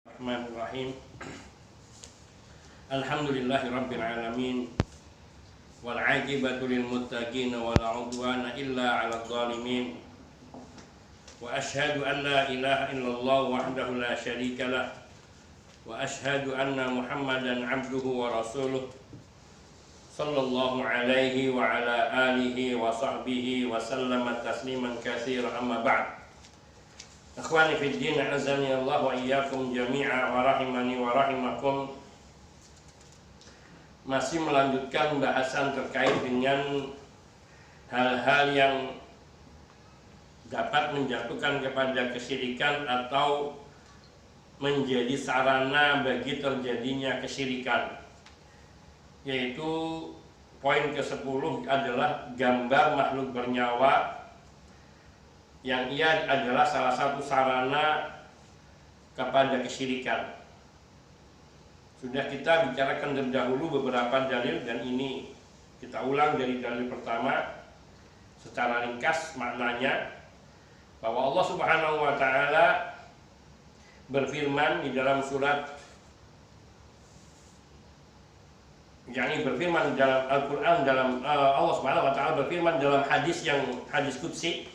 Bismillahirrahmanirrahim. Alhamdulillahi rabbil alamin. Wal 'aqibatu lil muttaqin wa la 'udwana illa 'alal zalimin. Wa asyhadu an la ilaha illallah wahdahu la syarika lah. Wa asyhadu anna Muhammadan 'abduhu wa rasuluh. Sallallahu alaihi wa ala alihi wa sahbihi wa sallama tasliman katsiran, amma ba'd. Akhwani fid din, azani Allah wa iyyakum jami'a wa rahimani wa rahimakum. Masih melanjutkan bahasan terkait dengan hal-hal yang dapat menjatuhkan kepada kesyirikan atau menjadi sarana bagi terjadinya kesyirikan, yaitu poin ke-10 adalah gambar makhluk bernyawa, yang ia adalah salah satu sarana kepada kesyirikan. Sudah kita bicarakan terdahulu beberapa dalil, dan ini kita ulang dari dalil pertama secara ringkas. Maknanya bahwa Allah Subhanahu wa taala berfirman di dalam surat, berfirman dalam Al-Qur'an, Allah Subhanahu wa taala berfirman dalam hadis qudsi.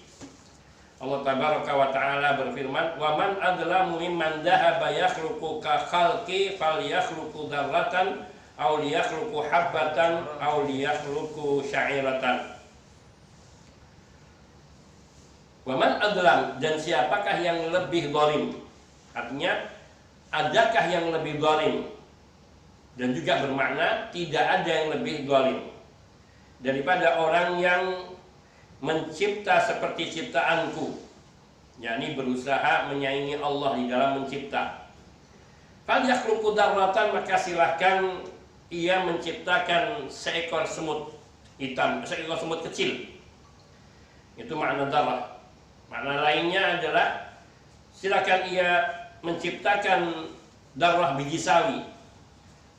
Allah tabaraka wa ta'ala berfirman, "Wa man adlamu mimman dhahaba yakhluqu ka khalqi falyakhluqu dzarratan aw liyakhluqu habbatan aw liyakhluqu sya'iratan." Wa man adlam, dan siapakah yang lebih zalim? Artinya, adakah yang lebih zalim? Dan juga bermakna tidak ada yang lebih zalim daripada orang yang mencipta seperti ciptaanku, yakni berusaha menyaingi Allah di dalam mencipta. Fal yakhluqu dzarratan, maka silahkan ia menciptakan seekor semut hitam, seekor semut kecil. Itu makna dzarrah. Makna lainnya adalah silahkan ia menciptakan dzarrah biji sawi.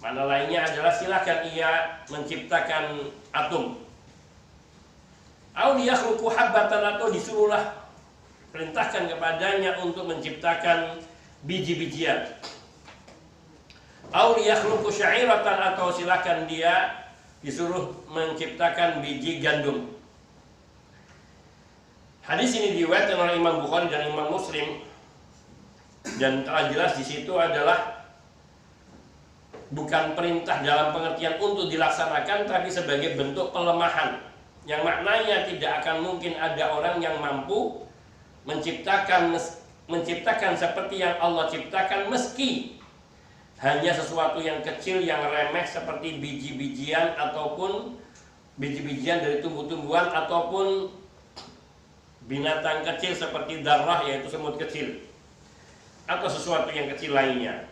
Makna lainnya adalah silahkan ia menciptakan atom. Au yakhluqu habbatan, atau disuruhlah, perintahkan kepadanya untuk menciptakan biji-bijian. Au yakhluqu sya'iratan, atau silakan dia disuruh menciptakan biji gandum. Hadis ini diriwayatkan oleh Imam Bukhari dan Imam Muslim, dan telah jelas di situ adalah bukan perintah dalam pengertian untuk dilaksanakan, tapi sebagai bentuk pelemahan, yang maknanya tidak akan mungkin ada orang yang mampu menciptakan seperti yang Allah ciptakan, meski hanya sesuatu yang kecil, yang remeh, seperti biji-bijian ataupun biji-bijian dari tumbuh-tumbuhan, ataupun binatang kecil seperti dzarrah, yaitu semut kecil, atau sesuatu yang kecil lainnya.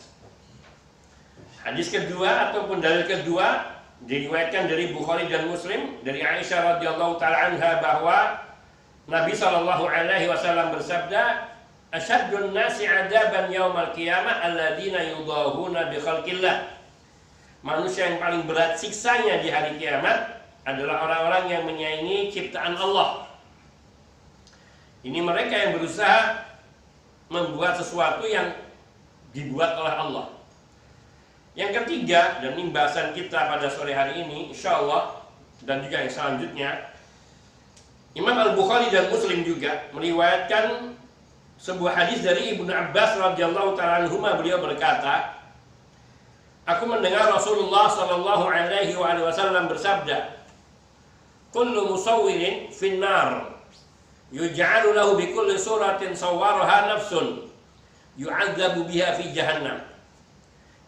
Hadis kedua ataupun dalil kedua diriwayatkan dari Bukhari dan Muslim dari Aisyah radhiyallahu taala anha, bahwa Nabi sallallahu alaihi wasallam bersabda, "Asyaddun nasi 'adaban yaumal qiyamah alladziina yudahuna bi khalqillah." Manusia yang paling berat siksanya di hari kiamat adalah orang-orang yang menyaingi ciptaan Allah. Ini mereka yang berusaha membuat sesuatu yang dibuat oleh Allah. Yang ketiga, dan ini bahasan kita pada sore hari ini insyaallah, dan juga yang selanjutnya, Imam Al-Bukhari dan Muslim juga meriwayatkan sebuah hadis dari Ibnu Abbas radhiyallahu ta'ala anhuma. Beliau berkata, "Aku mendengar Rasulullah sallallahu alaihi wasallam bersabda, kullu musawwirin finnar, yuj'alu lahu bi kulli suratin sawwaraha nafsun, yu'adzabu biha fi jahannam."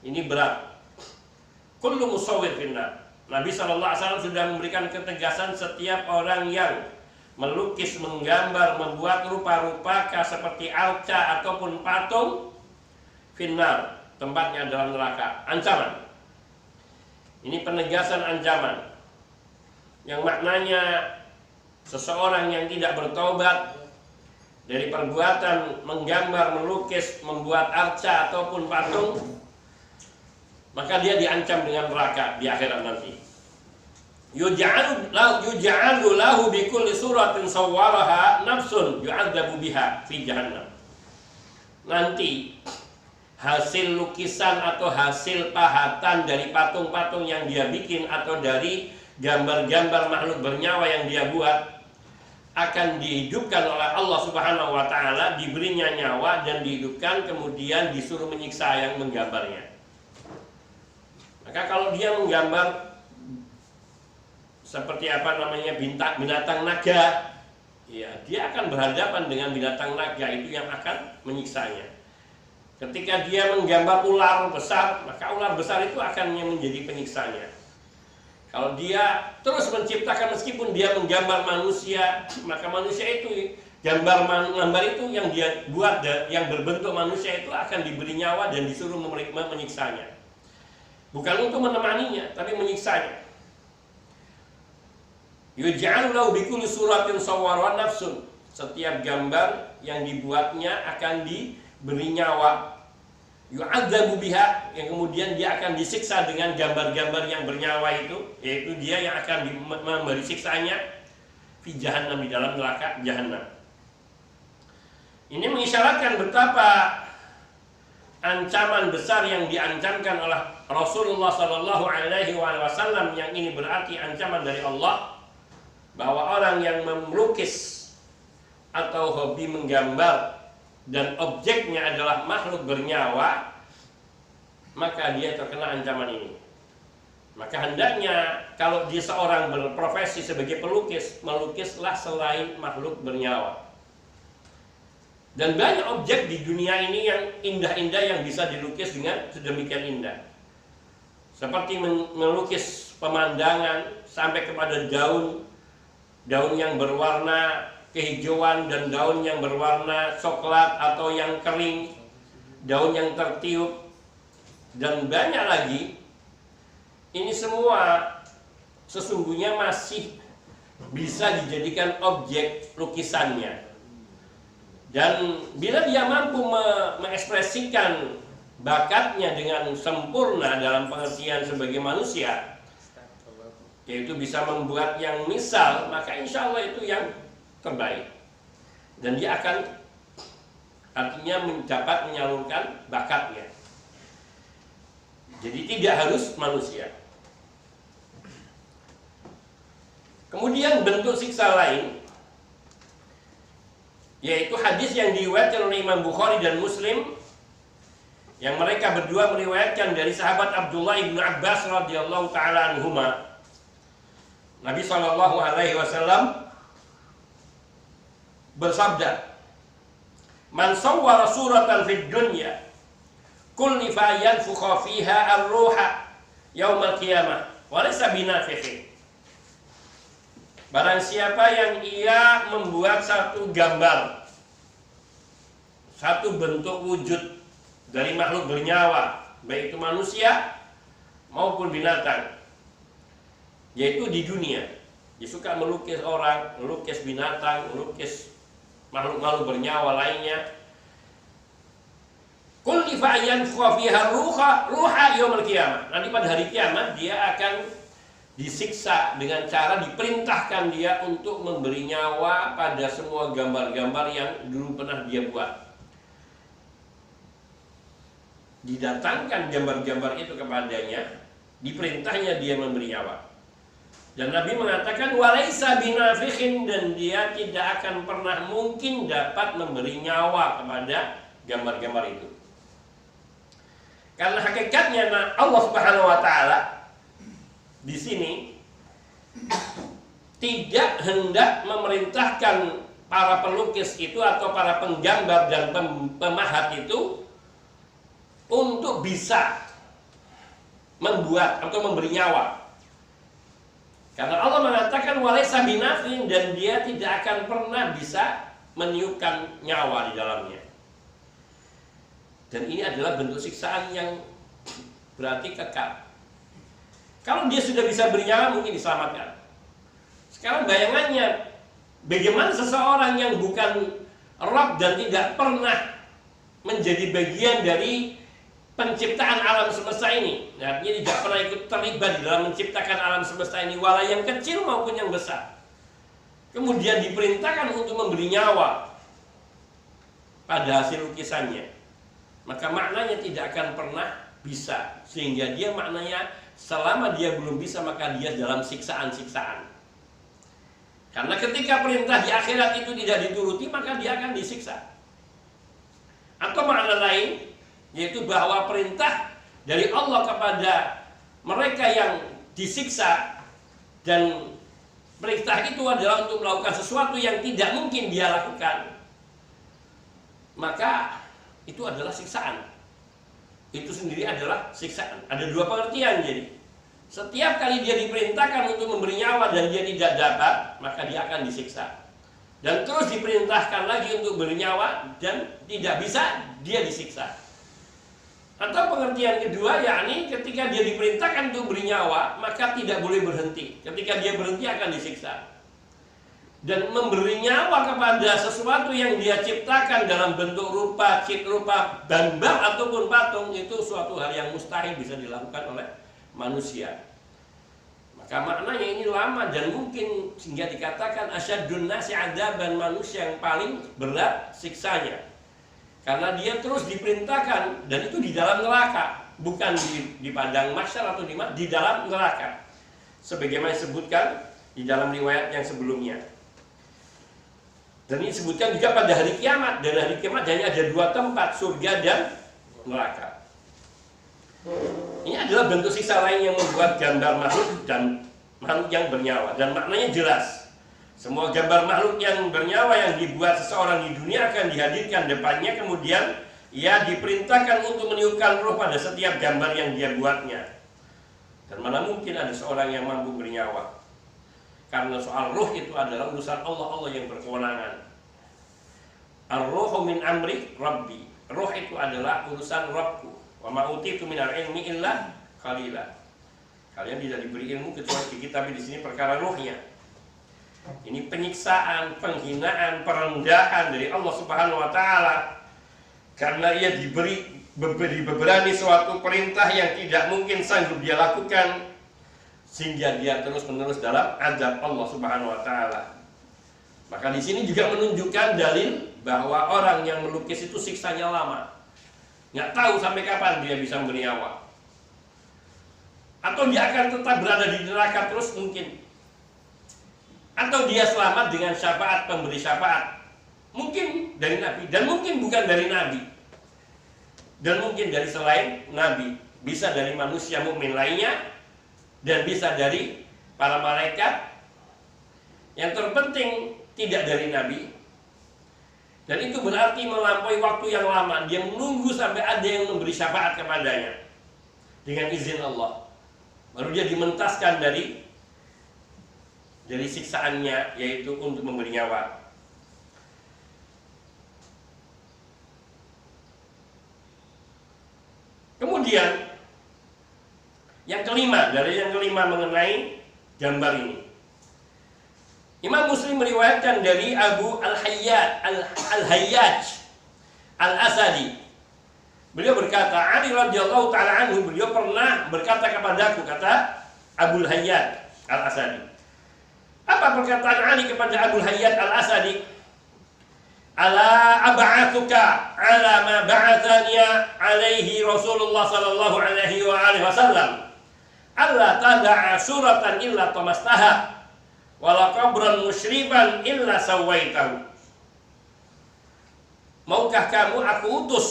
Ini berat. Kullu musawwir finnar. Nabi SAW sudah memberikan ketegasan, setiap orang yang melukis, menggambar, membuat rupa-rupa seperti arca ataupun patung, finnar, tempatnya dalam neraka. Ancaman. Ini penegasan ancaman, yang maknanya seseorang yang tidak bertaubat dari perbuatan menggambar, melukis, membuat arca ataupun patung, maka dia diancam dengan neraka di akhirat nanti. Yuj'alu lahu bi kulli suratin sawwaraha nafsun yu'adzabu biha fi jahannam. Nanti hasil lukisan atau hasil pahatan dari patung-patung yang dia bikin atau dari gambar-gambar makhluk bernyawa yang dia buat akan dihidupkan oleh Allah Subhanahu wa taala, diberinya nyawa dan dihidupkan, kemudian disuruh menyiksa yang menggambarnya. Maka kalau dia menggambar seperti binatang naga, ya dia akan berhadapan dengan binatang naga itu yang akan menyiksanya. Ketika dia menggambar ular besar, maka ular besar itu akan menjadi penyiksanya. Kalau dia terus menciptakan, meskipun dia menggambar manusia, maka manusia itu gambar itu yang dia buat yang berbentuk manusia itu akan diberi nyawa dan disuruh menyiksanya. Bukan untuk menemaninya, tapi menyiksanya. Yuj'alu lahu bikulli suratin sawwaran nafsun. Setiap gambar yang dibuatnya akan diberi nyawa. Yu'adzabu biha, yang kemudian dia akan disiksa dengan gambar-gambar yang bernyawa itu, yaitu dia yang akan memberi siksanya fi jahannam, di dalam neraka jahannam. Ini mengisyaratkan betapa ancaman besar yang diancamkan oleh Rasulullah Shallallahu Alaihi Wasallam, yang ini berarti ancaman dari Allah, bahwa orang yang melukis atau hobi menggambar dan objeknya adalah makhluk bernyawa, maka dia terkena ancaman ini. Maka hendaknya kalau dia seorang berprofesi sebagai pelukis, melukislah selain makhluk bernyawa. Dan banyak objek di dunia ini yang indah-indah yang bisa dilukis dengan sedemikian indah. Seperti melukis pemandangan sampai kepada daun yang berwarna kehijauan dan daun yang berwarna coklat atau yang kering, daun yang tertiup, dan banyak lagi. Ini semua sesungguhnya masih bisa dijadikan objek lukisannya. Dan bila dia mampu mengekspresikan bakatnya dengan sempurna dalam pengertian sebagai manusia, yaitu bisa membuat yang misal, maka insya Allah itu yang terbaik. Dan dia akan artinya dapat menyalurkan bakatnya. Jadi tidak harus manusia. Kemudian bentuk siksa lain, yaitu hadis yang diriwayatkan oleh Imam Bukhari dan Muslim, yang mereka berdua meriwayatkan dari sahabat Abdullah ibnu Abbas radhiyallahu taala anhuma. Nabi Shallallahu Alaihi Wasallam bersabda, "Man sawwara suratan fid dunya kullifa yanfukha fiha ar-ruha yaumal qiyamah wa laysa binafikhin." Barang siapa yang ia membuat satu gambar, satu bentuk wujud dari makhluk bernyawa, baik itu manusia maupun binatang, yaitu di dunia, dia suka melukis orang, melukis binatang, melukis makhluk-makhluk bernyawa lainnya. Kullifa yanfukha fiha ruha yaumil qiyamah. Nanti pada hari kiamat dia akan disiksa dengan cara diperintahkan dia untuk memberi nyawa pada semua gambar-gambar yang dulu pernah dia buat. Didatangkan gambar-gambar itu kepadanya, diperintahnya dia memberi nyawa. Dan Nabi mengatakan walaisa binafikhin, dan dia tidak akan pernah mungkin dapat memberi nyawa kepada gambar-gambar itu. Karena hakikatnya Allah Subhanahu wa taala di sini tidak hendak memerintahkan para pelukis itu atau para penggambar dan pemahat itu untuk bisa membuat atau memberi nyawa. Karena Allah mengatakan walaisa binafin, dan dia tidak akan pernah bisa meniupkan nyawa di dalamnya. Dan ini adalah bentuk siksaan yang berarti kekal. Kalau dia sudah bisa bernyawa mungkin diselamatkan. Sekarang bayangannya, bagaimana seseorang yang bukan Rabb dan tidak pernah menjadi bagian dari penciptaan alam semesta ini, artinya tidak pernah ikut terlibat di dalam menciptakan alam semesta ini, walau yang kecil maupun yang besar, kemudian diperintahkan untuk memberi nyawa pada hasil lukisannya, maka maknanya tidak akan pernah bisa. Sehingga dia maknanya selama dia belum bisa, maka dia dalam siksaan-siksaan. Karena ketika perintah di akhirat itu tidak dituruti, maka dia akan disiksa. Atau makna lain, yaitu bahwa perintah dari Allah kepada mereka yang disiksa, dan perintah itu adalah untuk melakukan sesuatu yang tidak mungkin dia lakukan, maka itu adalah siksaan. Itu sendiri adalah siksaan. Ada dua pengertian. Jadi setiap kali dia diperintahkan untuk memberi nyawa dan dia tidak dapat, maka dia akan disiksa. Dan terus diperintahkan lagi untuk bernyawa dan tidak bisa, dia disiksa. Atau pengertian kedua, yakni ketika dia diperintahkan untuk bernyawa, maka tidak boleh berhenti. Ketika dia berhenti akan disiksa. Dan memberi nyawa kepada sesuatu yang dia ciptakan dalam bentuk rupa gambar ataupun patung, itu suatu hal yang mustahil bisa dilakukan oleh manusia. Maka maknanya ini lama dan mungkin, sehingga dikatakan asyadun nasi adzaban, manusia yang paling berat siksanya. Karena dia terus diperintahkan, dan itu di dalam neraka, bukan di padang mahsyar atau di dalam neraka. Sebagaimana disebutkan di dalam riwayat yang sebelumnya. Dan ini disebutkan juga pada hari kiamat, dan hari kiamat hanya ada dua tempat, surga dan neraka. Ini adalah bentuk siksa lain yang membuat gambar makhluk dan makhluk yang bernyawa, dan maknanya jelas. Semua gambar makhluk yang bernyawa yang dibuat seseorang di dunia akan dihadirkan depannya, kemudian ia diperintahkan untuk meniupkan roh pada setiap gambar yang dia buatnya. Dan mana mungkin ada seorang yang mampu bernyawa? Karena soal roh itu adalah urusan Allah, Allah yang berkewenangan. Ar-ruhu min amri Rabbi. Roh itu adalah urusan Rabbku. Wa ma utitu minal ilmi illa qalila. Kalian tidak diberi ilmu kecuali sedikit, tapi di sini perkara rohnya. Ini penyiksaan, penghinaan, perendahan dari Allah Subhanahu wa taala. Karena ia diberi beberani suatu perintah yang tidak mungkin sanggup dia lakukan, sehingga dia terus-menerus dalam azab Allah Subhanahu wa taala. Maka di sini juga menunjukkan dalil bahwa orang yang melukis itu siksanya lama. Nggak tahu sampai kapan dia bisa memberi nyawa. Atau dia akan tetap berada di neraka terus mungkin. Atau dia selamat dengan syafaat pemberi syafaat. Mungkin dari Nabi, dan mungkin bukan dari Nabi. Dan mungkin dari selain Nabi. Bisa dari manusia mukmin lainnya, dan bisa dari para malaikat. Yang terpenting tidak dari Nabi. Dan itu berarti melampaui waktu yang lama. Dia menunggu sampai ada yang memberi syafaat kepadanya dengan izin Allah. Baru dia dimentaskan dari siksaannya, yaitu untuk memberi nyawa. Kemudian yang kelima, dari yang kelima mengenai gambar ini, Imam Muslim meriwayatkan dari Abu Al-Hayyaj Al-Asadi. Beliau berkata, Ali radhiyallahu ta'ala anhu, beliau pernah berkata kepadaku, kata Abu Al-Hayyaj Al-Asadi. Apa perkataan Ali kepada Abu Al-Hayyaj Al-Asadi? Ala ab'athuka ala ma ba'athaniya alaihi Rasulullah sallallahu alaihi wa alihi wasallam. Alla tada'a suratan illa tamastaha wala qabran musyriban illa sawaitahu. Maukah kamu aku utus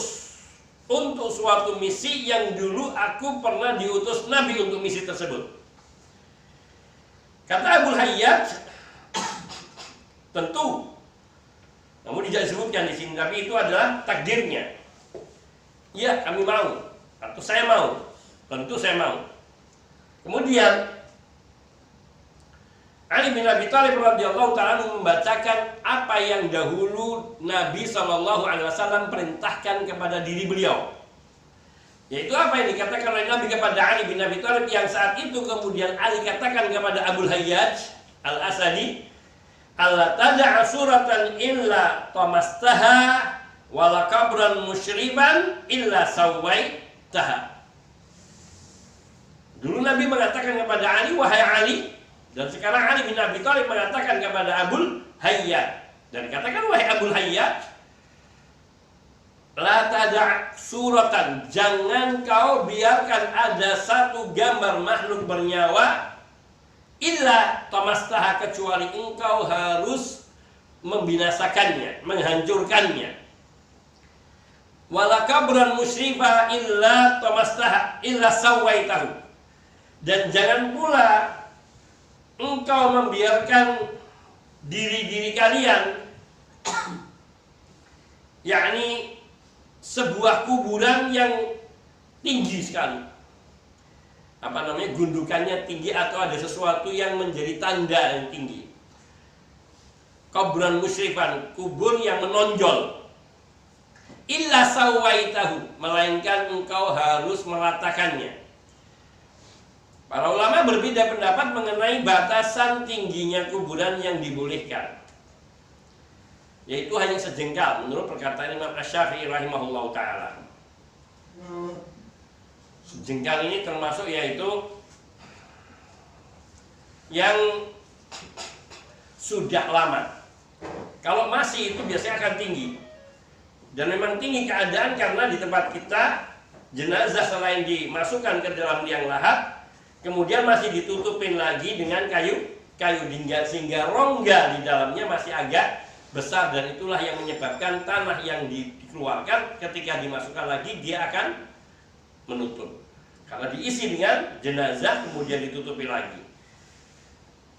untuk suatu misi yang dulu aku pernah diutus Nabi untuk misi tersebut? Kata Abu Hayyaj, tentu. Namun tidak disebutkan di sini, tapi itu adalah takdirnya. Ya, kami mau, atau saya mau. Tentu saya mau. Kemudian Ali bin Abi Thalib radhiyallahu ta'ala membacakan apa yang dahulu Nabi SAW perintahkan kepada diri beliau. Yaitu apa yang dikatakan oleh Nabi kepada Ali bin Abi Thalib, yang saat itu kemudian Ali katakan kepada Abu Hayyaj Al-Asadi, alla tada'a suratan illa tamastaha wala qabran musyriban illa sawaitaha. Dulu Nabi mengatakan kepada Ali, wahai Ali, dan sekarang Ali bin Abi Thalib mengatakan kepada Abu Hayyaj, dan katakan, wahai Abu Hayyaj, La tada' suratan, jangan kau biarkan ada satu gambar makhluk bernyawa illa tamastaha, kecuali engkau harus membinasakannya, menghancurkannya. Wala kabran musrifa illa tamastaha illa sawaitahu, dan jangan pula engkau membiarkan diri-diri kalian yakni sebuah kuburan yang tinggi sekali, apa namanya, gundukannya tinggi atau ada sesuatu yang menjadi tanda yang tinggi. Kuburan musyrifan, kubur yang menonjol. Illa sawaitahu, melainkan engkau harus meratakannya. Para ulama berbeda pendapat mengenai batasan tingginya kuburan yang dibolehkan, yaitu hanya sejengkal menurut perkataan Imam Asy-Syafi'i rahimahullahu ta'ala. Sejengkal ini termasuk yaitu yang sudah lama. Kalau masih itu biasanya akan tinggi. Dan memang tinggi keadaan karena di tempat kita jenazah selain dimasukkan ke dalam liang lahat, kemudian masih ditutupin lagi dengan kayu sehingga rongga di dalamnya masih agak besar, dan itulah yang menyebabkan tanah yang dikeluarkan ketika dimasukkan lagi dia akan menutup. Karena diisi dengan jenazah kemudian ditutupi lagi.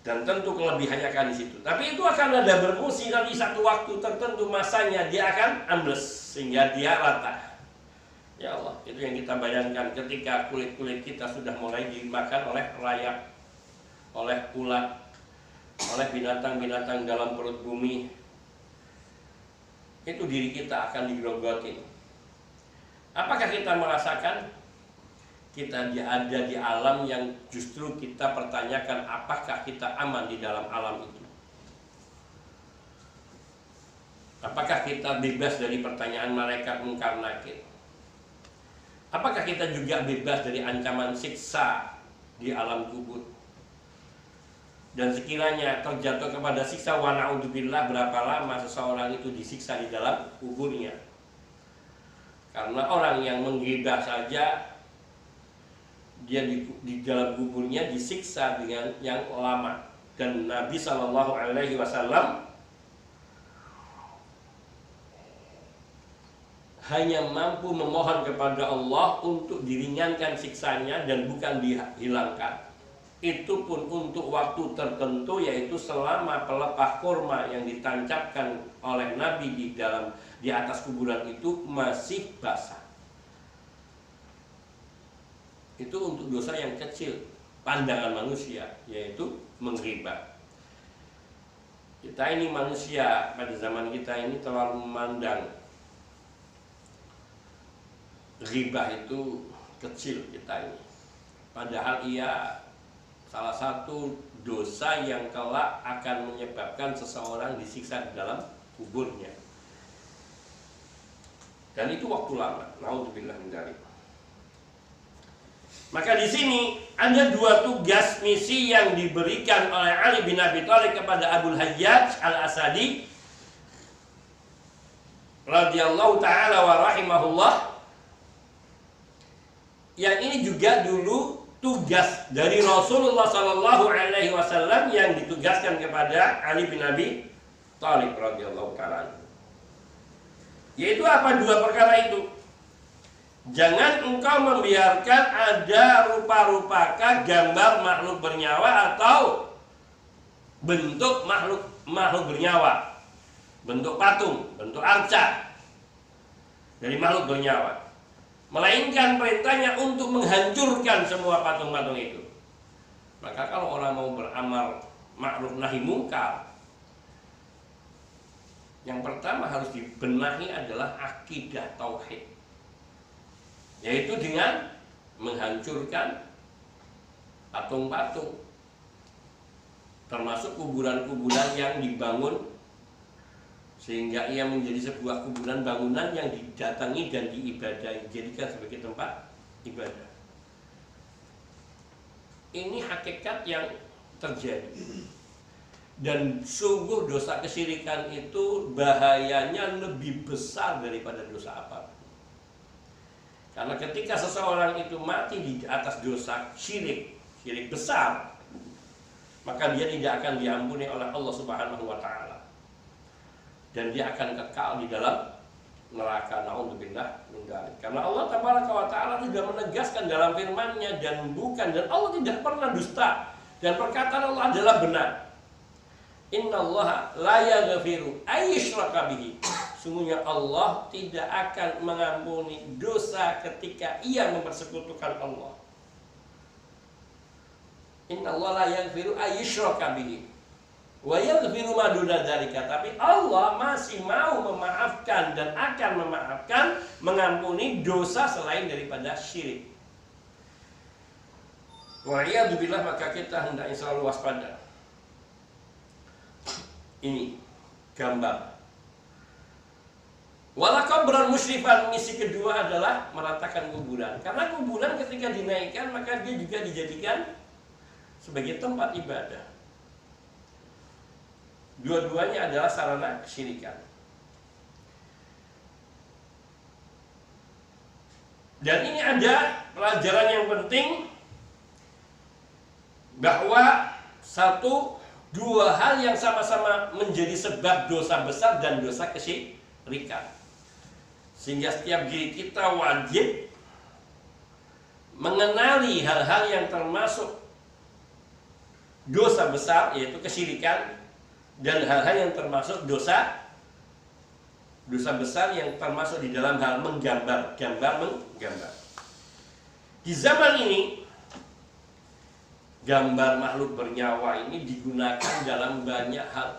Dan tentu kelebihannya akan di situ. Tapi itu akan ada berfungsi nanti satu waktu tertentu masanya dia akan ambles sehingga dia rata. Ya Allah, itu yang kita bayangkan ketika kulit-kulit kita sudah mulai dimakan oleh rayap, oleh ulat, oleh binatang-binatang dalam perut bumi. Itu diri kita akan digrogotin. Apakah kita merasakan kita ada di alam yang justru kita pertanyakan apakah kita aman di dalam alam itu? Apakah kita bebas dari pertanyaan malaikat mungkar nakir? Apakah kita juga bebas dari ancaman siksa di alam kubur? Dan sekiranya terjatuh kepada siksa wa na'udzubillah, berapa lama seseorang itu disiksa di dalam kuburnya? Karena orang yang menggibah saja dia di dalam kuburnya disiksa dengan yang lama. Dan Nabi SAW hanya mampu memohon kepada Allah untuk diringankan siksanya dan bukan dihilangkan. Itu pun untuk waktu tertentu, yaitu selama pelepah kurma yang ditancapkan oleh Nabi di atas kuburan itu masih basah. Itu untuk dosa yang kecil pandangan manusia, yaitu menggibah. Kita ini manusia pada zaman kita ini terlalu memandang ghibah itu kecil kita ini. Padahal ia salah satu dosa yang kelak akan menyebabkan seseorang disiksa di dalam kuburnya. Dan itu waktu lama. Naudzubillah min dzalik. Maka di sini ada dua tugas misi yang diberikan oleh Ali bin Abi Thalib kepada Abul Hajjaj Al-Asadi radhiyallahu taala wa rahimahullah. Yang ini juga dulu tugas dari Rasulullah sallallahu alaihi wasallam yang ditugaskan kepada Ali bin Abi Thalib radhiyallahu taala. Yaitu apa dua perkara itu? Jangan engkau membiarkan ada rupa-rupakah gambar makhluk bernyawa atau bentuk makhluk bernyawa, bentuk patung, bentuk arca dari makhluk bernyawa. Melainkan perintahnya untuk menghancurkan semua patung-patung itu. Maka kalau orang mau beramal ma'ruf nahi mungkar, yang pertama harus dibenahi adalah akidah tauhid, yaitu dengan menghancurkan patung-patung, termasuk kuburan-kuburan yang dibangun sehingga ia menjadi sebuah kuburan bangunan yang didatangi dan diibadahi, dijadikan sebagai tempat ibadah. Ini hakikat yang terjadi. Dan sungguh dosa kesyirikan itu bahayanya lebih besar daripada dosa apa. Karena ketika seseorang itu mati di atas dosa syirik besar, maka dia tidak akan diampuni oleh Allah Subhanahu wa taala. Dan dia akan kekal di dalam neraka, naudzubillah min dzalik. Karena Allah Tabaraka wa taala sudah menegaskan dalam firman-Nya dan Allah tidak pernah dusta dan perkataan Allah adalah benar. Innallaha la yaghfiru ayyushraka bihi. Sungguhnya Allah tidak akan mengampuni dosa ketika ia mempersekutukan Allah. Innallaha la yaghfiru ayyushraka bihi wa yaghfiru ma duna dzalika. Tapi Allah masih mau memaafkan dan akan memaafkan, mengampuni dosa selain daripada syirik. Wa'iyadzubillah, maka kita hendaknya selalu waspada. Ini gambar. Walaqabran musyrifan, misi kedua adalah meratakan kuburan. Karena kuburan ketika dinaikkan maka dia juga dijadikan sebagai tempat ibadah. Dua-duanya adalah sarana kesyirikan. Dan ini ada pelajaran yang penting, bahwa dua hal yang sama-sama menjadi sebab dosa besar dan dosa kesyirikan. Sehingga setiap diri kita wajib mengenali hal-hal yang termasuk dosa besar, yaitu kesyirikan, dan hal-hal yang termasuk dosa besar yang termasuk di dalam hal menggambar. Di zaman ini, gambar makhluk bernyawa ini digunakan dalam banyak hal.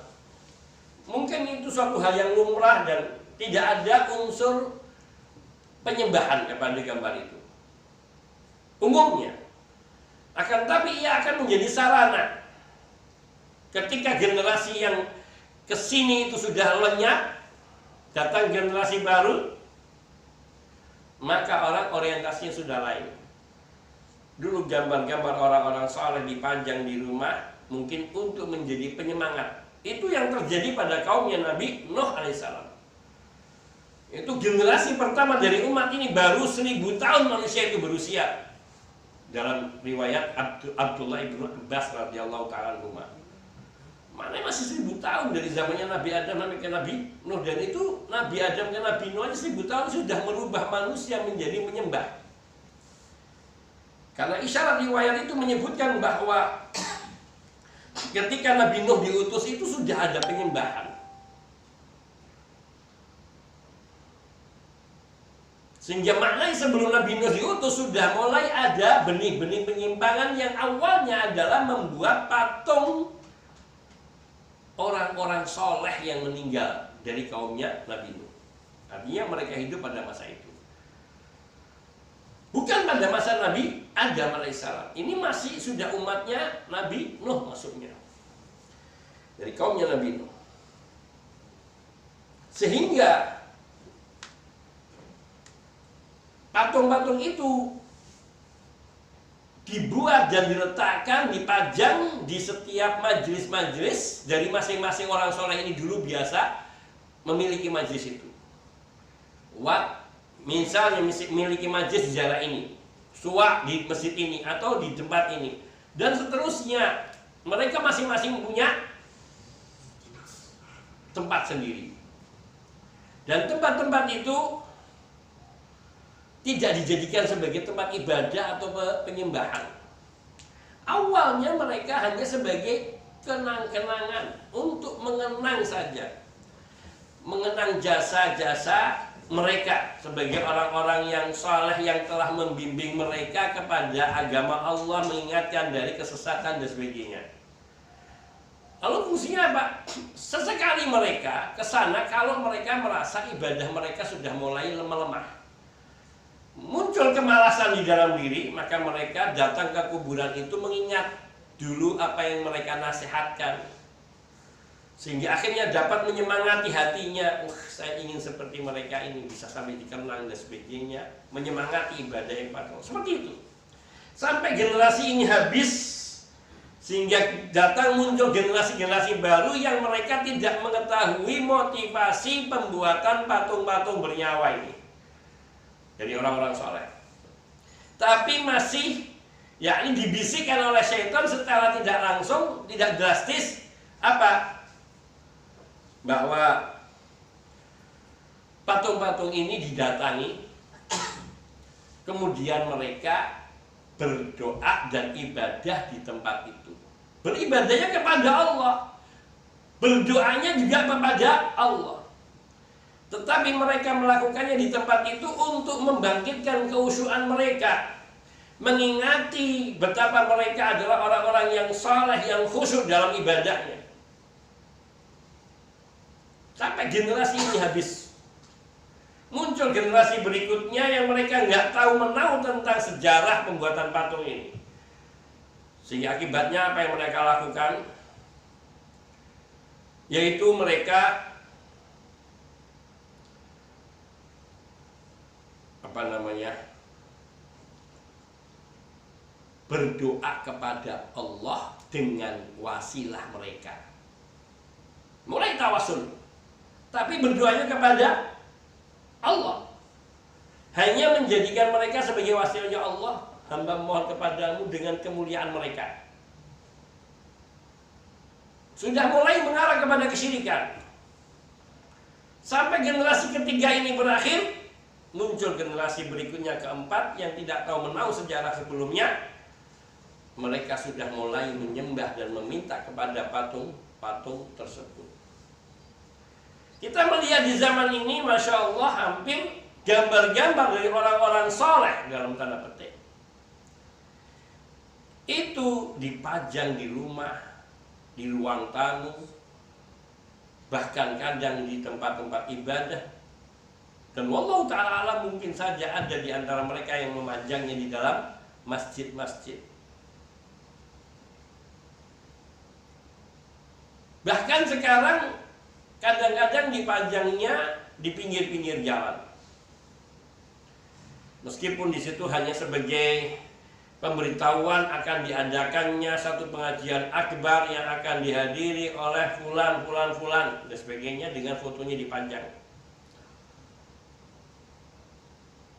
Mungkin itu suatu hal yang lumrah dan tidak ada unsur penyembahan kepada gambar itu umumnya. Akan tapi ia akan menjadi sarana ketika generasi yang kesini itu sudah lenyap, datang generasi baru, maka orang orientasinya sudah lain. Dulu gambar-gambar orang-orang saleh dipajang di rumah mungkin untuk menjadi penyemangat. Itu yang terjadi pada kaumnya Nabi Nuh alaihissalam. Itu generasi pertama dari umat ini, baru 1000 tahun manusia itu berusia. Dalam riwayat Abdullah ibnu Abbas radhiyallahu ta'ala anhu, mana masih 1000 tahun dari zamannya Nabi Adam sampai ke Nabi Nuh. Dan itu Nabi Adam ke Nabi Nuh aja 1000 tahun sudah merubah manusia menjadi menyembah. Karena isyarat riwayat itu menyebutkan bahwa ketika Nabi Nuh diutus itu sudah ada penyembahan. Sehingga maknanya sebelum Nabi Nuh diutus sudah mulai ada benih-benih penyimpangan yang awalnya adalah membuat patung orang-orang soleh yang meninggal dari kaumnya Nabi Nuh. Artinya mereka hidup pada masa itu. Bukan pada masa Nabi Adam alaihissalam. Ini masih sudah umatnya Nabi Nuh masuknya. Dari kaumnya Nabi Nuh. Sehingga patung-patung itu dibuat dan diletakkan, dipajang di setiap majelis-majelis dari masing-masing orang soleh ini. Dulu biasa memiliki majelis itu. Misalnya memiliki majelis di daerah ini, suak di masjid ini atau di tempat ini, dan seterusnya. Mereka masing-masing punya tempat sendiri. Dan tempat-tempat itu tidak dijadikan sebagai tempat ibadah atau penyembahan. Awalnya mereka hanya sebagai kenang-kenangan, untuk mengenang saja, mengenang jasa-jasa mereka sebagai orang-orang yang saleh yang telah membimbing mereka kepada agama Allah, mengingatkan dari kesesatan dan sebagainya. Lalu fungsinya apa? Sesekali mereka ke sana kalau mereka merasa ibadah mereka sudah mulai melemah, muncul kemalasan di dalam diri, maka mereka datang ke kuburan itu mengingat dulu apa yang mereka nasihatkan, sehingga akhirnya dapat menyemangati hatinya. Saya ingin seperti mereka ini, bisa sampai dikenang dan sebagainya, menyemangati ibadah yang patut seperti itu. Sampai generasi ini habis, Sehingga datang muncul generasi-generasi baru yang mereka tidak mengetahui motivasi pembuatan patung-patung bernyawa ini. Jadi orang-orang soleh. Tapi masih yakni dibisikkan oleh syaitan secara tidak langsung, tidak drastis, apa? Bahwa patung-patung ini didatangi, kemudian mereka berdoa dan ibadah di tempat itu. Beribadahnya kepada Allah, berdoanya juga kepada Allah. Tetapi mereka melakukannya di tempat itu untuk membangkitkan keusyuan mereka, mengingati betapa mereka adalah orang-orang yang saleh, yang khusyuk dalam ibadahnya. Sampai generasi ini habis. Muncul generasi berikutnya yang mereka nggak tahu menau tentang sejarah pembuatan patung ini. Sehingga akibatnya apa yang mereka lakukan? Yaitu mereka berdoa kepada Allah dengan wasilah mereka. Mulai tawasul, tapi berdoanya kepada Allah. Hanya menjadikan mereka sebagai wasilnya Allah. Hamba mohon kepadamu dengan kemuliaan mereka. Sudah mulai mengarah kepada kesyirikan. Sampai generasi ketiga ini berakhir, muncul generasi berikutnya, keempat, yang tidak tahu menau sejarah sebelumnya. Mereka sudah mulai menyembah dan meminta kepada patung-patung tersebut. Kita melihat di zaman ini, Masya Allah, hampir gambar-gambar dari orang-orang soleh dalam tanda petik itu dipajang di rumah, di ruang tamu, bahkan kadang di tempat-tempat ibadah. Dan wallahu ta'ala alam, mungkin saja ada di antara mereka yang memajangnya di dalam masjid-masjid. Bahkan sekarang kadang-kadang dipajangnya di pinggir-pinggir jalan. Meskipun di situ hanya sebagai pemberitahuan akan diadakannya satu pengajian akbar yang akan dihadiri oleh fulan dan sebagainya, dengan fotonya dipajang.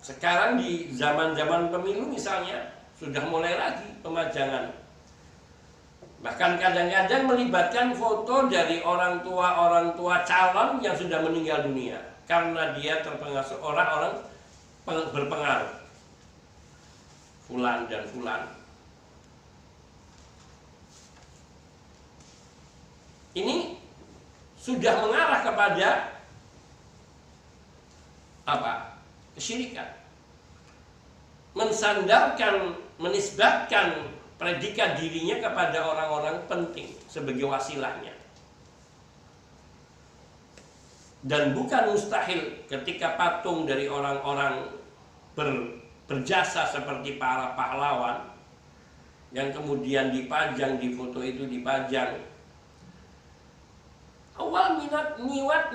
Sekarang di zaman-zaman pemilu misalnya sudah mulai lagi pemajangan. Bahkan kadang-kadang melibatkan foto dari orang tua calon yang sudah meninggal dunia karena dia terpengaruh orang-orang berpengaruh, fulan dan fulan. Ini sudah mengarah kepada apa? Kesyirikan. Mensandarkan, menisbatkan predikat dirinya kepada orang-orang penting sebagai wasilahnya. Dan bukan mustahil ketika patung dari orang-orang berjasa seperti para pahlawan yang kemudian dipajang, di foto itu dipajang. Awal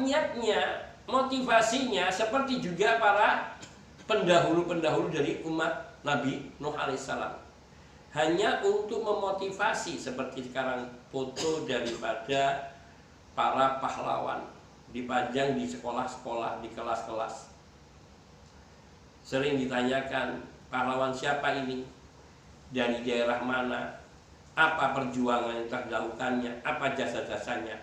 niatnya, motivasinya seperti juga para pendahulu-pendahulu dari umat Nabi Nuh alaihissalam, hanya untuk memotivasi, seperti sekarang foto daripada para pahlawan dipajang di sekolah-sekolah, di kelas-kelas. Sering ditanyakan, pahlawan siapa ini? Dari daerah mana? Apa perjuangan yang telah dilakukannya? Apa jasa-jasanya?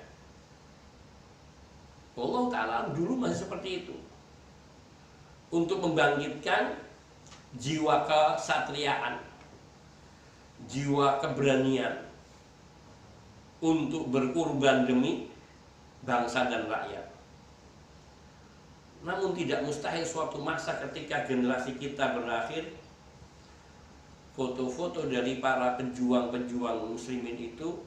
Allah Ta'ala dulu masih seperti itu, untuk membangkitkan jiwa kesatriaan, jiwa keberanian untuk berkorban demi bangsa dan rakyat. Namun tidak mustahil suatu masa ketika generasi kita berakhir, foto-foto dari para pejuang-pejuang muslimin itu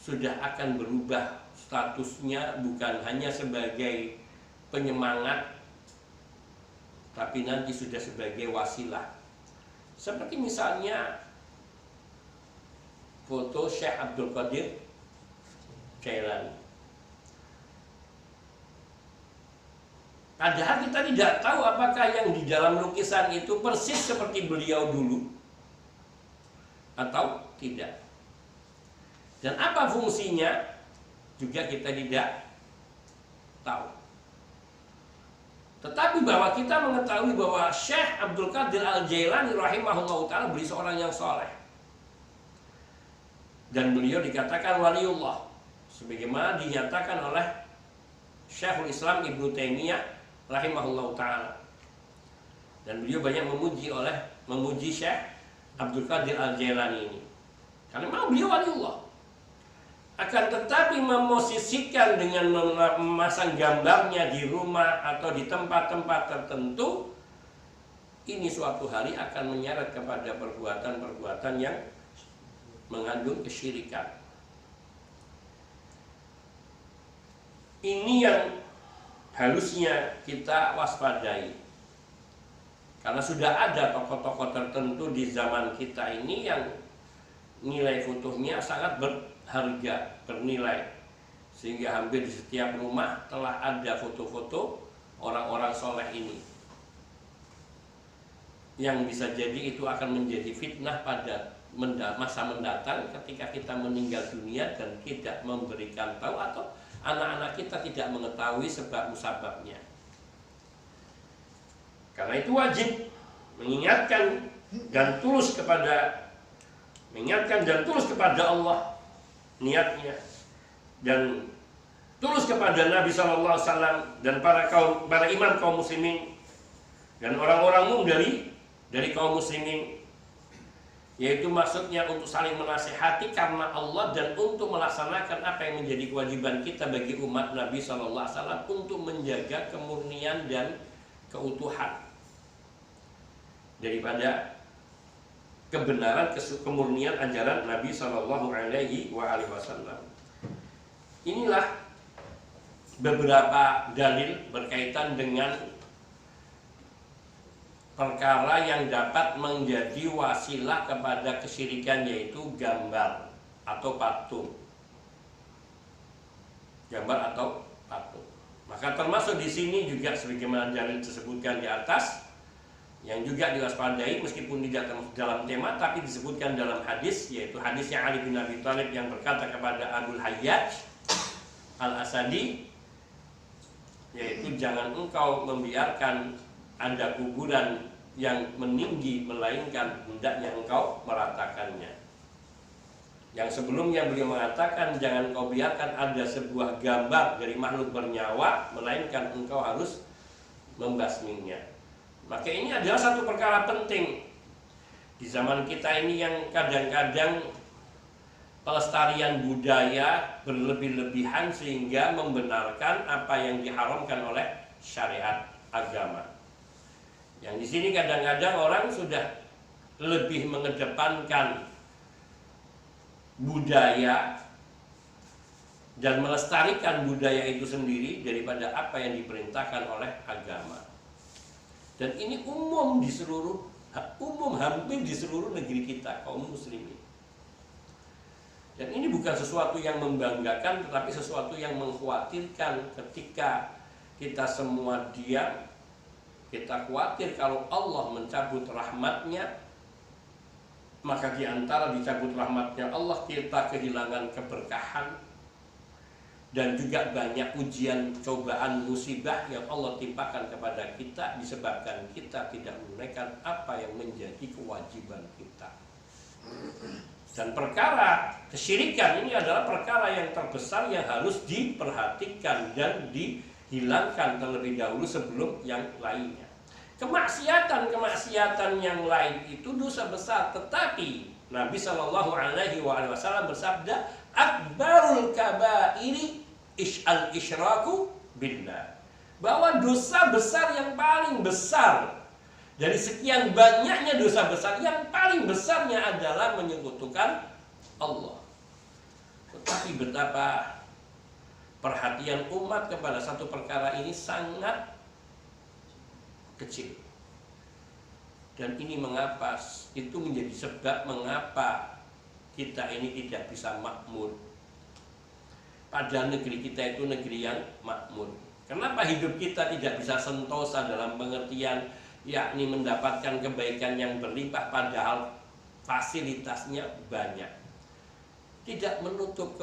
sudah akan berubah statusnya, bukan hanya sebagai penyemangat, tapi nanti sudah sebagai wasilah. Seperti misalnya foto Syekh Abdul Qadir Jailani. Padahal kita tidak tahu apakah yang di dalam lukisan itu persis seperti beliau dulu, atau tidak. Dan apa fungsinya juga kita tidak tahu. Tetapi bahwa kita mengetahui bahwa Syekh Abdul Qadir Al-Jailani rahimahullah ta'ala beliau seorang yang soleh. Dan beliau dikatakan waliullah, sebagaimana dinyatakan oleh Syekhul Islam Ibnu Taimiyah rahimahullah ta'ala. Dan beliau banyak memuji Syekh Abdul Qadir Al-Jailani ini, karena memang beliau waliullah. Akan tetapi memosisikan dengan memasang gambarnya di rumah atau di tempat-tempat tertentu, ini suatu hari akan menyeret kepada perbuatan-perbuatan yang mengandung kesyirikan. Ini yang harusnya kita waspadai, karena sudah ada tokoh-tokoh tertentu di zaman kita ini yang nilai fotonya sangat berharga, bernilai, sehingga hampir di setiap rumah telah ada foto-foto orang-orang soleh ini, yang bisa jadi itu akan menjadi fitnah pada masa mendatang ketika kita meninggal dunia dan tidak memberikan tahu, atau anak-anak kita tidak mengetahui sebab musababnya. Karena itu wajib mengingatkan dan tulus kepada Allah niatnya, dan tulus kepada Nabi SAW dan para imam kaum muslimin dan orang-orang umum dari kaum muslimin, yaitu maksudnya untuk saling menasihati karena Allah dan untuk melaksanakan apa yang menjadi kewajiban kita bagi umat Nabi SAW untuk menjaga kemurnian dan keutuhan daripada kebenaran, kemurnian ajaran Nabi Shallallahu Alaihi Wasallam. Inilah beberapa dalil berkaitan dengan perkara yang dapat menjadi wasilah kepada kesyirikan, yaitu gambar atau patung. Gambar atau patung. Maka termasuk di sini juga sebagaimana dalil disebutkan di atas, yang juga diwaspadai meskipun tidak dalam tema tapi disebutkan dalam hadis, yaitu hadisnya Ali bin Abi Thalib yang berkata kepada Abul Hayyaj Al-Asadi, yaitu jangan engkau membiarkan ada kuburan yang meninggi, melainkan hendaknya engkau meratakannya. Yang sebelumnya beliau mengatakan jangan engkau biarkan ada sebuah gambar dari makhluk bernyawa, melainkan engkau harus membasminya. Maka ini adalah satu perkara penting di zaman kita ini, yang kadang-kadang pelestarian budaya berlebih-lebihan sehingga membenarkan apa yang diharamkan oleh syariat agama. Yang di sini kadang-kadang orang sudah lebih mengedepankan budaya dan melestarikan budaya itu sendiri daripada apa yang diperintahkan oleh agama. Dan ini hampir di seluruh negeri kita, kaum muslimin. Dan ini bukan sesuatu yang membanggakan, tetapi sesuatu yang mengkhawatirkan. Ketika kita semua diam, kita khawatir kalau Allah mencabut rahmatnya, maka di antara dicabut rahmatnya Allah, kita kehilangan keberkahan, dan juga banyak ujian, cobaan, musibah yang Allah timpakan kepada kita disebabkan kita tidak menunaikan apa yang menjadi kewajiban kita. Dan perkara kesyirikan ini adalah perkara yang terbesar yang harus diperhatikan dan dihilangkan terlebih dahulu sebelum yang lainnya. Kemaksiatan yang lain itu dosa besar, tetapi Nabi Shallallahu Alaihi Wasallam bersabda, akbarul kabairi al-isyraku billah, bahwa dosa besar yang paling besar dari sekian banyaknya dosa besar, yang paling besarnya adalah menyekutukan Allah. Tetapi betapa perhatian umat kepada satu perkara ini sangat kecil. Dan ini mengapa itu menjadi sebab mengapa kita ini tidak bisa makmur. Padahal negeri kita itu negeri yang makmur. Kenapa hidup kita tidak bisa sentosa dalam pengertian yakni mendapatkan kebaikan yang berlimpah, padahal fasilitasnya banyak. Tidak menutup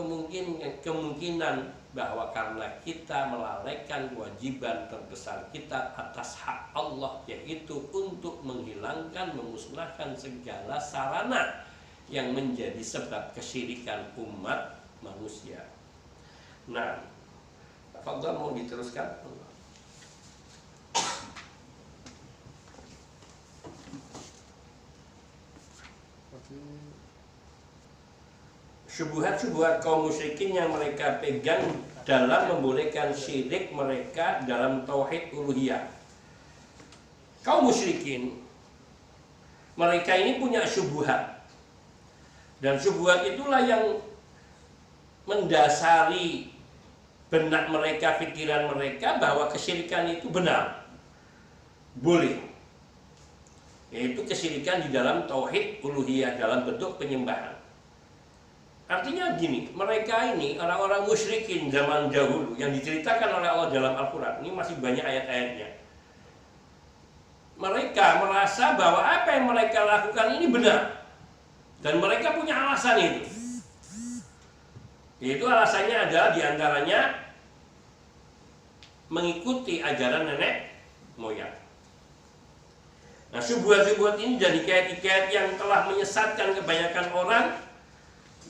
kemungkinan bahwa karena kita melalaikan kewajiban terbesar kita atas hak Allah, yaitu untuk menghilangkan, memusnahkan segala sarana yang menjadi sebab kesyirikan umat manusia. Nah, Fadhal mau diteruskan? Syubhat-syubhat kaum musyrikin yang mereka pegang dalam membolehkan syirik mereka dalam tauhid uluhiyah. Kaum musyrikin, mereka ini punya syubhat, dan syubhat itulah yang mendasari benak mereka, pikiran mereka bahwa kesyirikan itu benar, boleh, yaitu kesyirikan di dalam tauhid uluhiyah dalam bentuk penyembahan. Artinya gini, mereka ini orang-orang musyrikin zaman dahulu yang diceritakan oleh Allah dalam Al-Quran, ini masih banyak ayat-ayatnya. Mereka merasa bahwa apa yang mereka lakukan ini benar, dan mereka punya alasan itu. Yaitu alasannya adalah diantaranya mengikuti ajaran nenek moyang. Nah, syubhat-syubhat ini jadi hikayat-hikayat yang telah menyesatkan kebanyakan orang,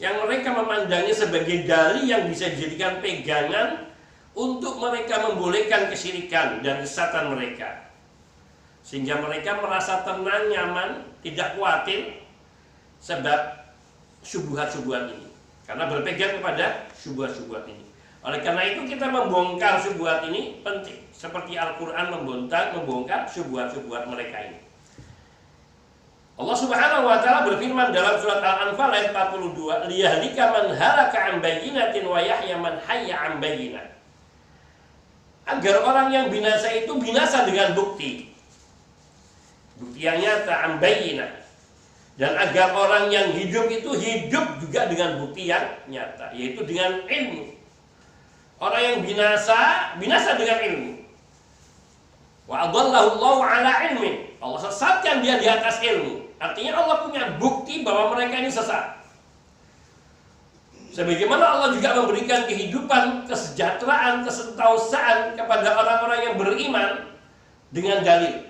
yang mereka memandangnya sebagai dalil yang bisa dijadikan pegangan untuk mereka membolehkan kesyirikan dan kesesatan mereka, sehingga mereka merasa tenang, nyaman, tidak khawatir sebab syubhat-syubhat ini, karena berpegang kepada syubhat-syubhat ini. Oleh karena itu kita membongkar syubhat ini penting, seperti Al-Quran membongkar syubhat-syubhat mereka ini. Allah Subhanahu wa taala berfirman dalam surat Al-Anfal ayat 42, liyahlika man halaka an bayyinatin wa yahya man hayya an bayyinah. Agar orang yang binasa itu binasa dengan bukti yang nyata, an bayyinah. Dan agar orang yang hidup itu hidup juga dengan bukti yang nyata, yaitu dengan ilmu. Orang yang binasa dengan ilmu. Wa adallahu Allahu ala ilmin. Allah sesatkan dia di atas ilmu. Artinya Allah punya bukti bahwa mereka ini sesat. Sebagaimana Allah juga memberikan kehidupan, kesejahteraan, kesentausaan kepada orang-orang yang beriman dengan dalil,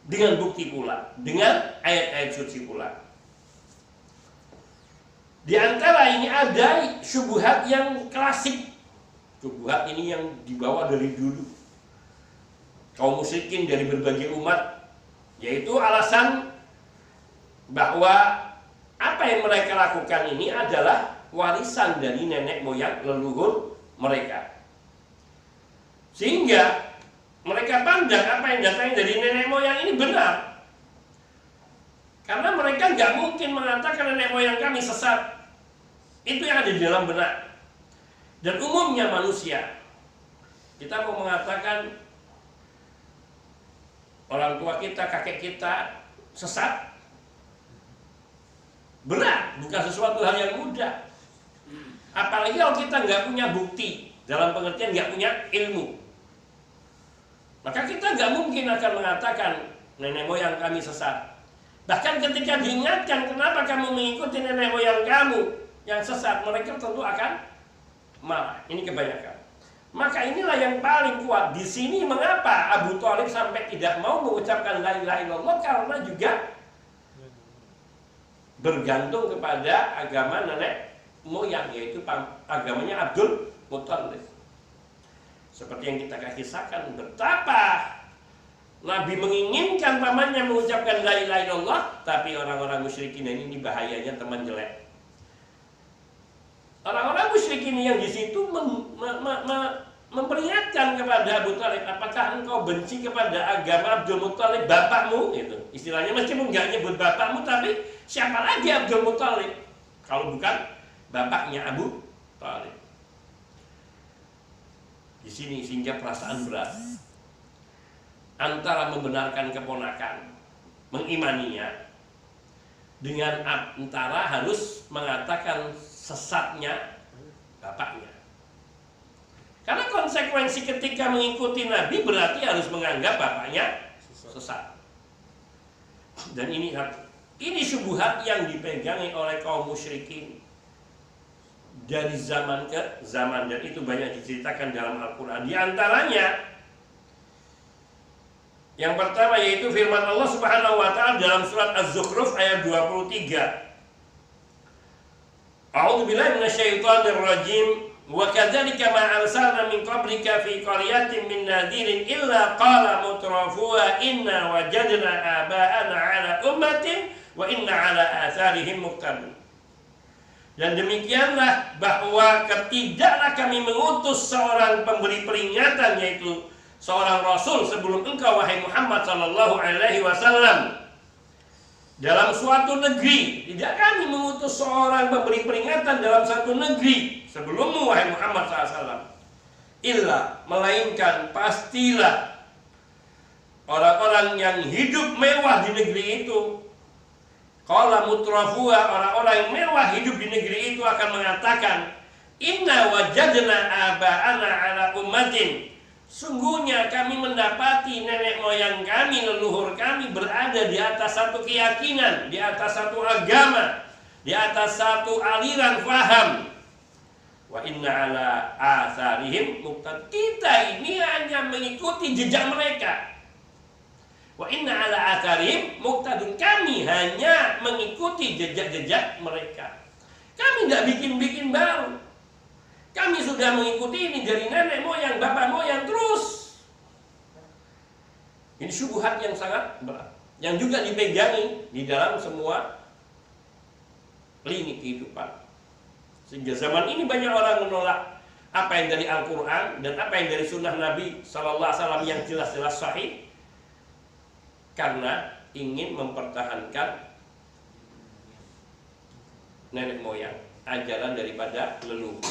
dengan bukti pula, dengan ayat-ayat suci pula. Di antara ini ada syubhat yang klasik. Syubhat ini yang dibawa dari dulu kaum musyrikin dari berbagai umat, yaitu alasan bahwa apa yang mereka lakukan ini adalah warisan dari nenek moyang leluhur mereka, sehingga mereka pandang apa yang datang dari nenek moyang ini benar, karena mereka nggak mungkin mengatakan nenek moyang kami sesat. Itu yang ada di dalam benak. Dan umumnya manusia, kita mau mengatakan orang tua kita, kakek kita sesat, berat, bukan sesuatu hal yang mudah. Apalagi kalau kita nggak punya bukti, dalam pengertian nggak punya ilmu, maka kita nggak mungkin akan mengatakan nenek moyang kami sesat. Bahkan ketika diingatkan kenapa kamu mengikuti nenek moyang kamu yang sesat, mereka tentu akan marah. Ini kebanyakan. Maka inilah yang paling kuat di sini. Mengapa Abu Thalib sampai tidak mau mengucapkan la ilaha illallah? Karena juga bergantung kepada agama nenek moyang, yaitu agamanya Abdul Muthalib. Seperti yang kita kisahkan, betapa Nabi menginginkan pamannya mengucapkan la ilaha illallah, tapi orang-orang musyrikin ini bahayanya teman jelek. Orang-orang musyrikin yang di situ memperingatkan kepada Abu Thalib, apakah engkau benci kepada agama Abdul Muthalib bapakmu? Itu istilahnya, meskipun nggak nyebut bapakmu, tapi siapa lagi Abdul Muthalib kalau bukan bapaknya Abu Thalib? Di sini sehingga perasaan berat antara membenarkan keponakan, mengimaninya, dengan antara harus mengatakan sesatnya bapaknya. Karena konsekuensi ketika mengikuti Nabi berarti harus menganggap bapaknya sesat. Dan ini Ini syubhat yang dipegangi oleh kaum musyrikin dari zaman ke zaman, dan itu banyak diceritakan dalam Al-Quran. Di antaranya yang pertama yaitu firman Allah Subhanahu wa taala dalam surat Az-Zukhruf ayat 23. A'udzubillahi minasyaitonir rajim. Wa kadzalika ma arsalna min qablika fi qaryatin min nadhirin illa qala mutrafuha inna wajadna aba'ana 'ala ummatin wa inna 'ala atharihim muqtadun. Dan demikianlah bahwa tidaklah kami mengutus seorang pemberi peringatan, yaitu seorang rasul sebelum engkau wahai Muhammad sallallahu alaihi wasallam dalam suatu negeri. Tidak kami mengutus seorang pemberi peringatan dalam satu negeri sebelummu wahai Muhammad SAW. Illa, melainkan pastilah orang-orang yang hidup mewah di negeri itu, qala mutrafuha, orang-orang yang mewah hidup di negeri itu akan mengatakan, inna wajadna aba'ana ala ummatin, sungguhnya kami mendapati nenek moyang kami, leluhur kami berada di atas satu keyakinan, di atas satu agama, di atas satu aliran faham. Wa inna ala atharihim muqtadun, kita ini hanya mengikuti jejak mereka. Wa inna ala atharihim muqtadun, kami hanya mengikuti jejak-jejak mereka. Kami tidak bikin-bikin baru. Kami sudah mengikuti ini dari nenek moyang, bapak moyang terus. Ini syubhat yang sangat berat, yang juga dipegangi di dalam semua lini kehidupan. Sehingga zaman ini banyak orang menolak apa yang dari Al-Quran dan apa yang dari sunnah Nabi Sallallahu Alaihi Wasallam yang jelas-jelas sahih, karena ingin mempertahankan nenek moyang, ajaran daripada leluhur.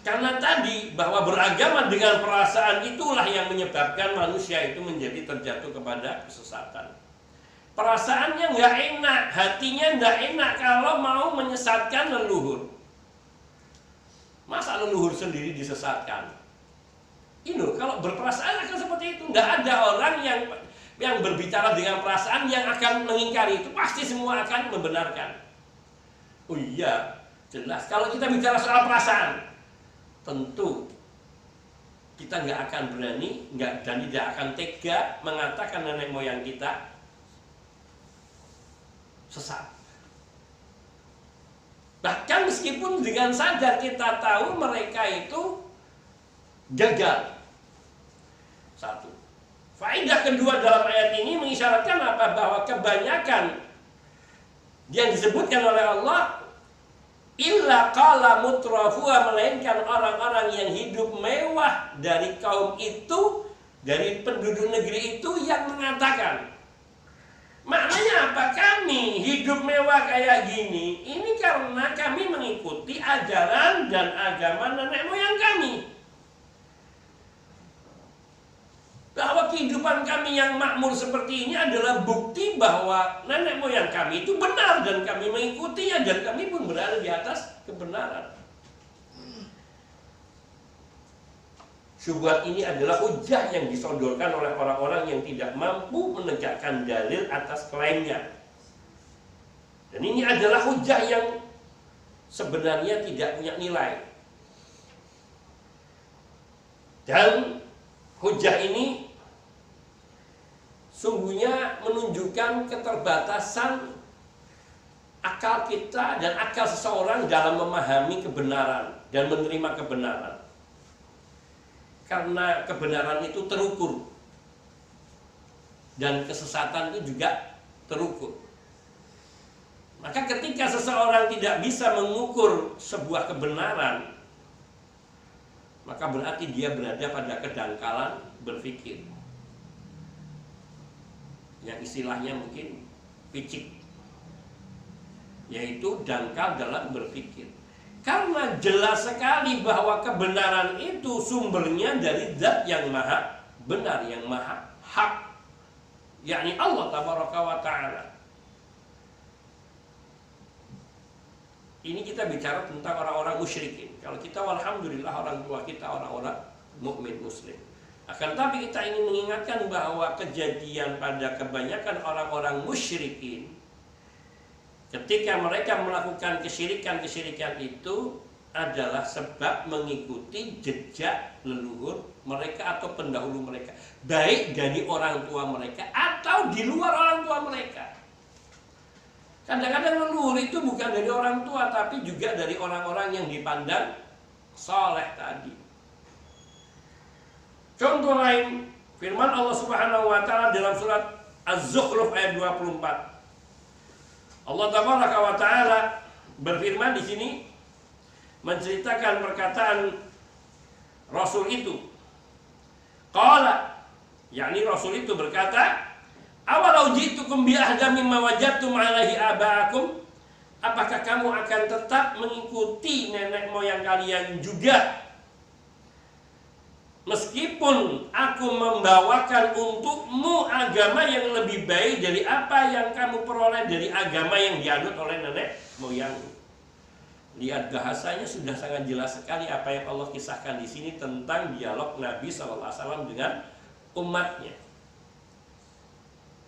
Karena tadi bahwa beragama dengan perasaan itulah yang menyebabkan manusia itu menjadi terjatuh kepada kesesatan. Perasaannya nggak enak, hatinya nggak enak kalau mau menyesatkan leluhur. Masa leluhur sendiri disesatkan? Ini kalau berperasaan akan seperti itu. Nggak ada orang yang berbicara dengan perasaan yang akan mengingkari itu. Pasti semua akan membenarkan. Oh iya, jelas. Kalau kita bicara soal perasaan, tentu kita nggak akan berani, dan tidak akan tega mengatakan nenek moyang kita sesat. Bahkan meskipun dengan sadar kita tahu mereka itu gagal. Satu. Faedah kedua dalam ayat ini mengisyaratkan apa? Bahwa kebanyakan yang disebutkan oleh Allah, illa qala mutrafuha, melainkan orang-orang yang hidup mewah dari kaum itu, dari penduduk negeri itu yang mengatakan. Maknanya apa? Kami hidup mewah kayak gini, ini karena kami mengikuti ajaran dan agama nenek moyang kami. Bahwa kehidupan kami yang makmur seperti ini adalah bukti bahwa nenek moyang kami itu benar dan kami mengikutinya, dan kami pun berada di atas kebenaran. Syubhat ini adalah hujah yang disodorkan oleh orang-orang yang tidak mampu menegakkan dalil atas klaimnya. Dan ini adalah hujah yang sebenarnya tidak punya nilai. Dan hujah ini sungguhnya menunjukkan keterbatasan akal kita dan akal seseorang dalam memahami kebenaran dan menerima kebenaran. Karena kebenaran itu terukur dan kesesatan itu juga terukur. Maka ketika seseorang tidak bisa mengukur sebuah kebenaran, maka berarti dia berada pada kedangkalan berpikir, yang istilahnya mungkin picik, yaitu dangkal dalam berpikir. Karena jelas sekali bahwa kebenaran itu sumbernya dari Zat yang maha benar, yang maha hak, yakni Allah Tabaraka wa Ta'ala. Ini kita bicara tentang orang-orang musyrikin. Kalau kita alhamdulillah orang tua kita orang-orang mukmin muslim. Akan tapi kita ingin mengingatkan bahwa kejadian pada kebanyakan orang-orang musyrikin ketika mereka melakukan kesyirikan-kesyirikan itu adalah sebab mengikuti jejak leluhur mereka atau pendahulu mereka, baik dari orang tua mereka atau di luar orang tua mereka. Kadang-kadang leluhur itu bukan dari orang tua, tapi juga dari orang-orang yang dipandang saleh tadi. Contoh lain, firman Allah Subhanahu wa taala dalam surat Az-Zukhruf ayat 24. Allah Tabaraka wa taala berfirman di sini menceritakan perkataan Rasul itu. Qala, yakni Rasul itu berkata, "Awalau ji'tukum bi ahda mimma wajadtum 'alaihi aba'akum?" Apakah kamu akan tetap mengikuti nenek moyang kalian juga? Meskipun aku membawakan untukmu agama yang lebih baik dari apa yang kamu peroleh dari agama yang dianut oleh nenek moyangmu. Lihat bahasanya sudah sangat jelas sekali apa yang Allah kisahkan di sini tentang dialog Nabi SAW dengan umatnya.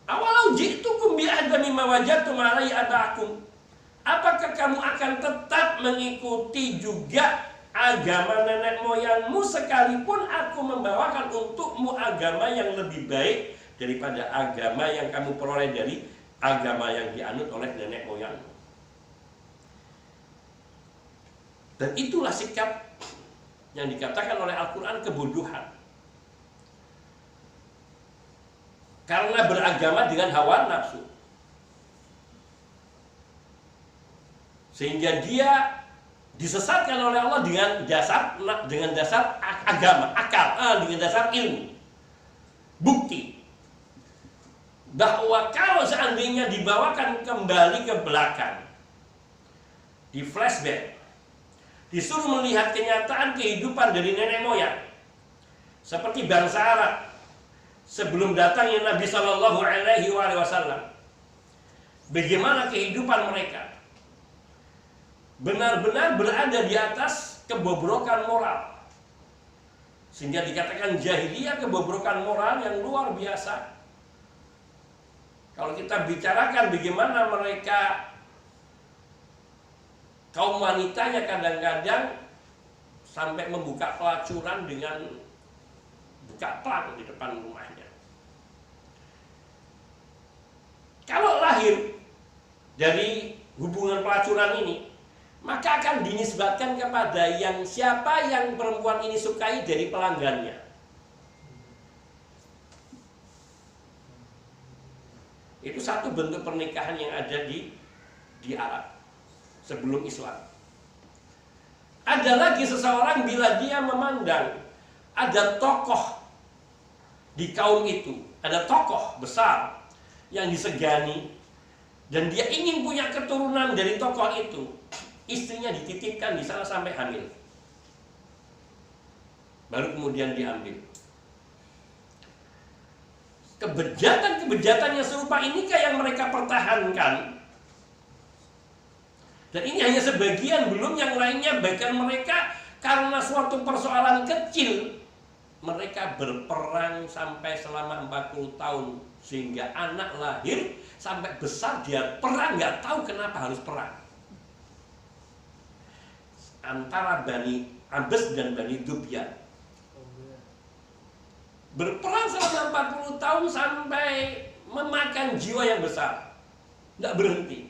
Awalau ji'tukum bi ahda mimma wajadtum 'alaihi aba'akum. Apakah kamu akan tetap mengikuti juga agama nenek moyangmu sekalipun aku membawakan untukmu agama yang lebih baik daripada agama yang kamu peroleh dari agama yang dianut oleh nenek moyangmu? Dan itulah sikap yang dikatakan oleh Al-Quran kebodohan. Karena beragama dengan hawa nafsu, sehingga dia disesatkan oleh Allah dengan dasar agama, akal, dengan dasar ilmu, bukti bahwa kalau seandainya dibawakan kembali ke belakang, di flashback, disuruh melihat kenyataan kehidupan dari nenek moyang, seperti bangsa Arab sebelum datangnya Nabi Shallallahu Alaihi Wasallam, bagaimana kehidupan mereka benar-benar berada di atas kebobrokan moral, sehingga dikatakan jahiliyah, kebobrokan moral yang luar biasa. Kalau kita bicarakan bagaimana mereka, kaum wanitanya kadang-kadang sampai membuka pelacuran dengan buka plang di depan rumahnya. Kalau lahir dari hubungan pelacuran ini, maka akan dinisbatkan kepada yang siapa yang perempuan ini sukai dari pelanggannya. Itu satu bentuk pernikahan yang ada di Arab sebelum Islam. Ada lagi seseorang bila dia memandang ada tokoh di kaum itu, ada tokoh besar yang disegani, dan dia ingin punya keturunan dari tokoh itu, istrinya dititipkan di sana sampai hamil, baru kemudian diambil. Kebejatan-kebejatan yang serupa inikah yang mereka pertahankan? Dan ini hanya sebagian, belum yang lainnya. Bahkan mereka karena suatu persoalan kecil, mereka berperang sampai selama 40 tahun, sehingga anak lahir sampai besar dia perang, nggak tahu kenapa harus perang. Antara Bani Abes dan Bani Dubyan berperang selama 40 tahun sampai memakan jiwa yang besar, nggak berhenti.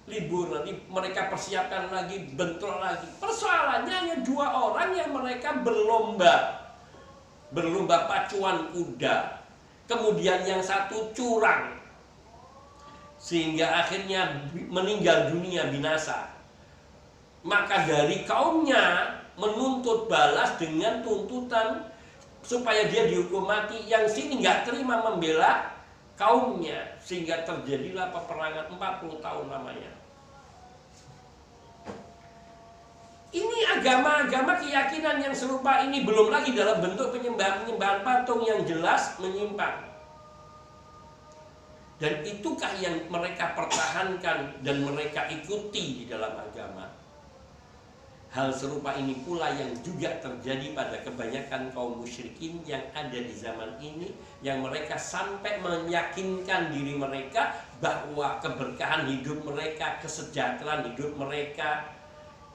Libur nanti mereka persiapkan lagi, bentrok lagi. Persoalannya hanya 2 orang yang mereka berlomba pacuan kuda, kemudian yang satu curang, sehingga akhirnya meninggal dunia, binasa. Maka dari kaumnya menuntut balas dengan tuntutan supaya dia dihukum mati. Yang sini nggak terima membela kaumnya, sehingga terjadilah peperangan 40 tahun lamanya. Ini agama-agama keyakinan yang serupa ini, belum lagi dalam bentuk penyembahan patung yang jelas menyimpang. Dan itukah yang mereka pertahankan dan mereka ikuti di dalam agama. Hal serupa ini pula yang juga terjadi pada kebanyakan kaum musyrikin yang ada di zaman ini, yang mereka sampai meyakinkan diri mereka bahwa keberkahan hidup mereka, kesejahteraan hidup mereka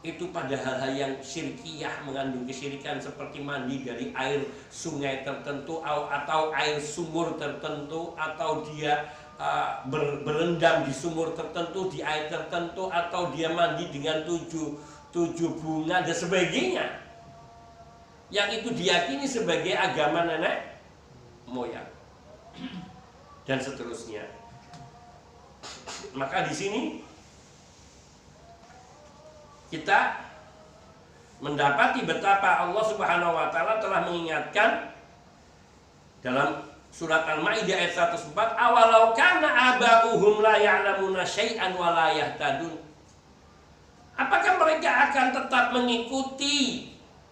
itu pada hal-hal yang syirkiyah, mengandung kesyirikan, seperti mandi dari air sungai tertentu atau air sumur tertentu, atau dia berendam di sumur tertentu, di air tertentu, atau dia mandi dengan tujuh bunga dan sebagainya, yang itu diyakini sebagai agama nenek moyang dan seterusnya. Maka di sini kita mendapati betapa Allah Subhanahu wa taala telah mengingatkan dalam surat Al-Maidah ayat 104, awalau kana aba'uhum la ya'lamuna syai'an wa la yahtadun. Apakah mereka akan tetap mengikuti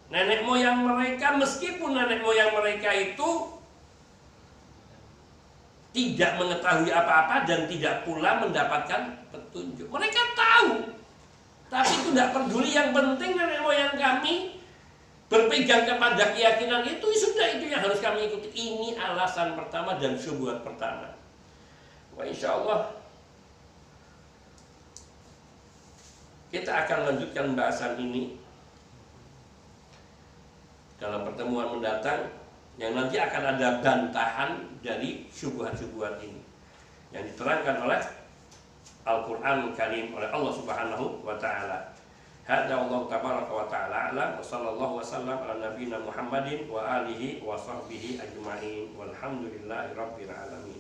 nenek moyang mereka meskipun nenek moyang mereka itu tidak mengetahui apa-apa dan tidak pula mendapatkan petunjuk? Mereka tahu, tapi itu tidak peduli. Yang penting nenek moyang kami berpegang kepada keyakinan itu, sudah itu yang harus kami ikuti. Ini alasan pertama dan syubhat pertama. Wah, insya Allah kita akan lanjutkan bahasan ini dalam pertemuan mendatang, yang nanti akan ada bantahan dari syubhat-syubhat ini yang diterangkan oleh Al-Qur'an Karim, oleh Allah Subhanahu wa taala. Hadza wallahu tabaraka wa ta'ala a'lam, wa sallallahu wasallam ala nabiyyina Muhammadin wa alihi wa sahbihi ajma'in, walhamdulillahi rabbil alamin.